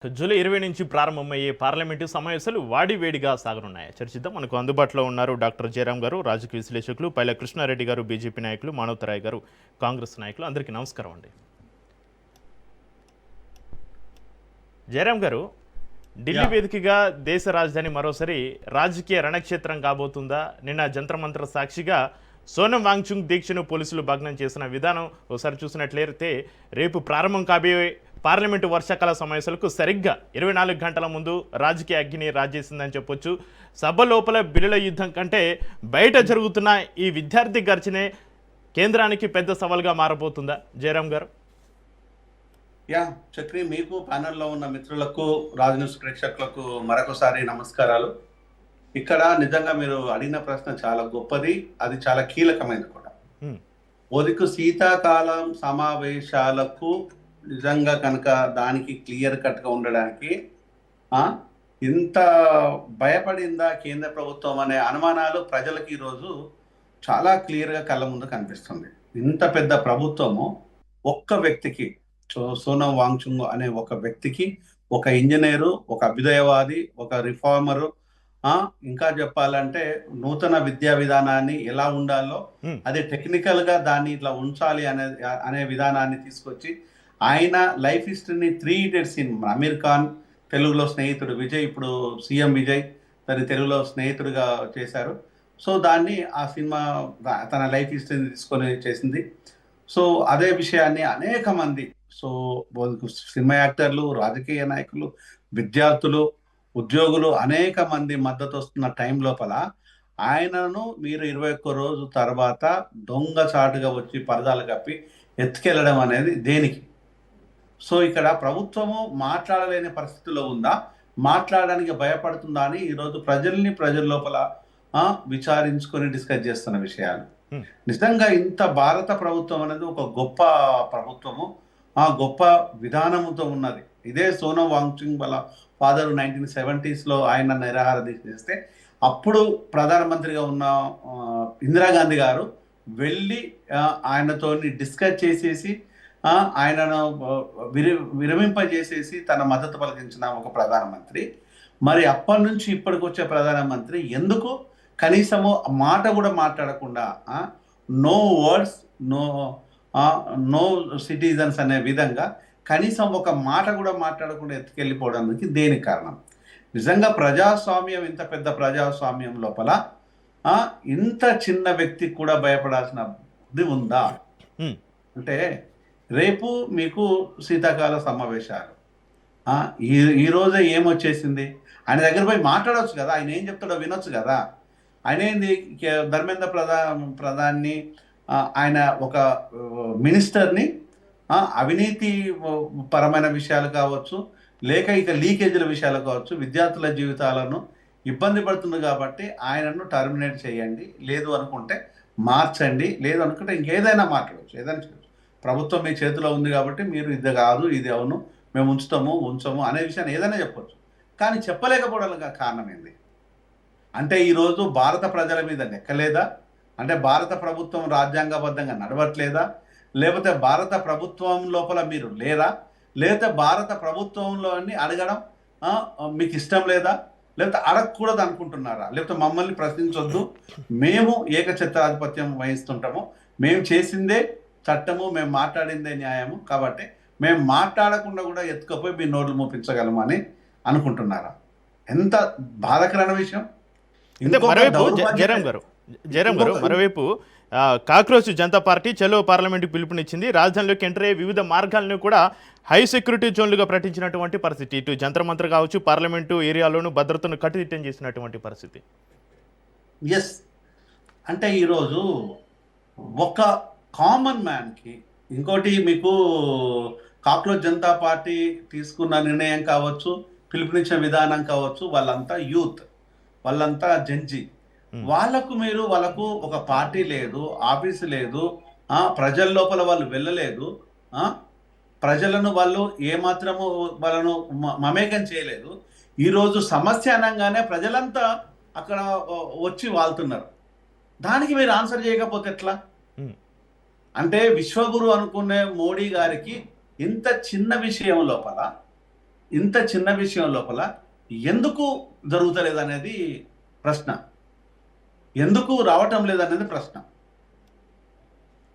July 20 నుంచి ప్రారంభమయ్యే parliament సమావేశాలు వాడివేడిగా సాగనున్నాయి. చర్చిద్దాం. మనకు అందుబాటులో ఉన్నారు డాక్టర్ జయరాం గారు, రాజకీయ విశ్లేషకులు, పైల కృష్ణారెడ్డి గారు, బీజేపీ నాయకులు, మానవతరాయ్ గారు, కాంగ్రెస్ నాయకులు. అందరికీ నమస్కారం అండి. జయరాం గారు, ఢిల్లీ వేదికగా దేశ రాజధాని మరోసారి రాజకీయ రణక్షేత్రం కాబోతుందా? నిన్న జంతర్ మంతర్ సాక్షిగా సోనం వాంగ్చుక్ దీక్షను పోలీసులు భగ్నం చేసిన విధానం ఒకసారి చూసినట్లయితే రేపు ప్రారంభం కాబోయే పార్లమెంటు వర్షాకాల సమావేశాలకు సరిగ్గా 24 గంటల ముందు రాజకీయ అగ్ని రాజేసిందని చెప్పొచ్చు. సభ లోపల బిల్లుల యుద్ధం కంటే బయట జరుగుతున్న ఈ విద్యార్థి ఘర్షణే కేంద్రానికి పెద్ద సవాల్గా మారబోతుందా జయరాం గారు? చక్రి, మీకు ప్యానెల్లో ఉన్న మిత్రులకు, రాజ్ న్యూస్ ప్రేక్షకులకు మరొకసారి నమస్కారాలు. ఇక్కడ నిజంగా మీరు అడిగిన ప్రశ్న చాలా గొప్పది, అది చాలా కీలకమైనది కూడా. ఓదికు శీతాకాలం సమావేశాలకు నిజంగా కనుక దానికి క్లియర్ కట్గా ఉండడానికి ఇంత భయపడిందా కేంద్ర ప్రభుత్వం అనే అనుమానాలు ప్రజలకు ఈరోజు చాలా క్లియర్గా కళ్ళ ముందు కనిపిస్తుంది. ఇంత పెద్ద ప్రభుత్వము ఒక్క వ్యక్తికి, సోనం వాంగ్చుక్ అనే ఒక వ్యక్తికి, ఒక ఇంజనీరు, ఒక అభ్యుదయవాది, ఒక రిఫార్మరు, ఇంకా చెప్పాలంటే నూతన విద్యా విధానాన్ని ఎలా ఉండాలో అదే టెక్నికల్ గా దాన్ని ఇట్లా ఉంచాలి అనే విధానాన్ని తీసుకొచ్చి ఆయన లైఫ్ హిస్టరీని 3 Idiots సినిమా, అమీర్ ఖాన్ తెలుగులో స్నేహితుడు, విజయ్ ఇప్పుడు సీఎం విజయ్ తన తెలుగులో స్నేహితుడిగా చేశారు. సో దాన్ని ఆ సినిమా తన లైఫ్ హిస్టరీని తీసుకొని చేసింది. సో అదే విషయాన్ని అనేక మంది, సో సినిమా యాక్టర్లు, రాజకీయ నాయకులు, విద్యార్థులు, ఉద్యోగులు అనేక మంది మద్దతు వస్తున్న టైం లోపల ఆయనను మీరు 21 రోజు తర్వాత దొంగచాటుగా వచ్చి పరదాలు కప్పి ఎత్తుకెళ్ళడం అనేది దేనికి? సో ఇక్కడ ప్రభుత్వము మాట్లాడలేని పరిస్థితిలో ఉందా, మాట్లాడడానికి భయపడుతుందా అని ఈరోజు ప్రజల లోపల విచారించుకొని డిస్కస్ చేస్తున్న విషయాలు. నిజంగా ఇంత భారత ప్రభుత్వం అనేది ఒక గొప్ప ప్రభుత్వము, గొప్ప విధానముతో ఉన్నది. ఇదే సోనం వాంగ్చుక్ వాళ్ళ ఫాదర్ 1970s ఆయన నిరాహార దీక్ష చేస్తే అప్పుడు ప్రధానమంత్రిగా ఉన్న ఇందిరాగాంధీ గారు వెళ్ళి ఆయనతో డిస్కస్ చేసేసి ఆయనను విరమింపజేసేసి తన మద్దతు పలికించిన ఒక ప్రధానమంత్రి. మరి అప్పటి నుంచి ఇప్పటికి వచ్చే ప్రధానమంత్రి ఎందుకు కనీసము మాట కూడా మాట్లాడకుండా నో వర్డ్స్ నో సిటిజన్స్ అనే విధంగా కనీసం ఒక మాట కూడా మాట్లాడకుండా ఎత్తుకెళ్ళిపోవడానికి దేనికి కారణం? నిజంగా ప్రజాస్వామ్యం, ఇంత పెద్ద ప్రజాస్వామ్యం లోపల ఇంత చిన్న వ్యక్తికి కూడా భయపడాల్సినది ఉందా? అంటే రేపు మీకు శీతాకాల సమావేశాలు, ఈరోజే ఏమొచ్చేసింది? ఆయన దగ్గర పోయి మాట్లాడవచ్చు కదా, ఆయన ఏం చెప్తాడో వినొచ్చు కదా. ఆయన ఏంది, ధర్మేంద్ర ప్రధాన్ని ఆయన ఒక మినిస్టర్ని అవినీతి పరమైన విషయాలు కావచ్చు, లేక ఇక లీకేజీల విషయాలు కావచ్చు, విద్యార్థుల జీవితాలను ఇబ్బంది పడుతుంది కాబట్టి ఆయనను టర్మినేట్ చేయండి, లేదు అనుకుంటే మార్చండి, లేదు అనుకుంటే ఇంకేదైనా మాట్లాడవచ్చు, ఏదైనా చేయవచ్చు. ప్రభుత్వం మీ చేతిలో ఉంది కాబట్టి మీరు ఇది కాదు ఇది అవును మేము ఉంచము అనే విషయాన్ని ఏదైనా చెప్పొచ్చు. కానీ చెప్పలేకపోవడానికి కారణం ఏంది అంటే ఈరోజు భారత ప్రజల మీద లెక్కలేదా? అంటే భారత ప్రభుత్వం రాజ్యాంగబద్ధంగా నడవట్లేదా? లేకపోతే భారత ప్రభుత్వం లోపల మీరు లేరా? లేకపోతే భారత ప్రభుత్వంలో అడగడం మీకు ఇష్టం లేదా? లేకపోతే అడగకూడదు అనుకుంటున్నారా? లేకపోతే మమ్మల్ని ప్రశ్నించొద్దు, మేము ఏకఛత్రాధిపత్యం వహిస్తుంటాము, మేము చేసిందే చట్టము, మేము మాట్లాడిందే న్యాయము, కాబట్టి మేము మాట్లాడకుండా కూడా ఎత్తుకపోయి మీ నోట్లు మూపించగలము అని అనుకుంటున్నారా? ఎంత బాధాకరమైన విషయం. జయరాం గారు, మరోవైపు కాక్రోచ్ జనతా పార్టీ చలో పార్లమెంటు పిలుపునిచ్చింది. రాజధానిలోకి ఎంటర్ అయ్యే వివిధ మార్గాలను కూడా హై సెక్యూరిటీ జోన్లుగా ప్రకటించినటువంటి పరిస్థితి. ఇటు జంతర్ మంతర్ కావచ్చు, పార్లమెంటు ఏరియాలోనూ భద్రతను కట్టుదిట్టం చేసినటువంటి పరిస్థితి. ఎస్, అంటే ఈరోజు ఒక కామన్ మ్యాన్కి, ఇంకోటి మీకు కాక్రోచ్ జనతా పార్టీ తీసుకున్న నిర్ణయం కావచ్చు, పిలుపునిచ్చిన విధానం కావచ్చు, వాళ్ళంతా యూత్, వాళ్ళంతా జెన్జీ. వాళ్ళకు ఒక పార్టీ లేదు, ఆఫీసు లేదు, ప్రజల లోపల వాళ్ళు వెళ్ళలేదు, ప్రజలను వాళ్ళు ఏమాత్రము వాళ్ళను మమేకం చేయలేదు. ఈరోజు సమస్య అనగానే ప్రజలంతా అక్కడ వచ్చి వాళ్తున్నారు. దానికి మీరు ఆన్సర్ చేయకపోతే ఎట్లా? అంటే విశ్వగురు అనుకునే మోడీ గారికి ఇంత చిన్న విషయం లోపల ఇంత చిన్న విషయం లోపల ఎందుకు జరుగుతలేదు అనేది ప్రశ్న, ఎందుకు రావటం లేదనేది ప్రశ్న.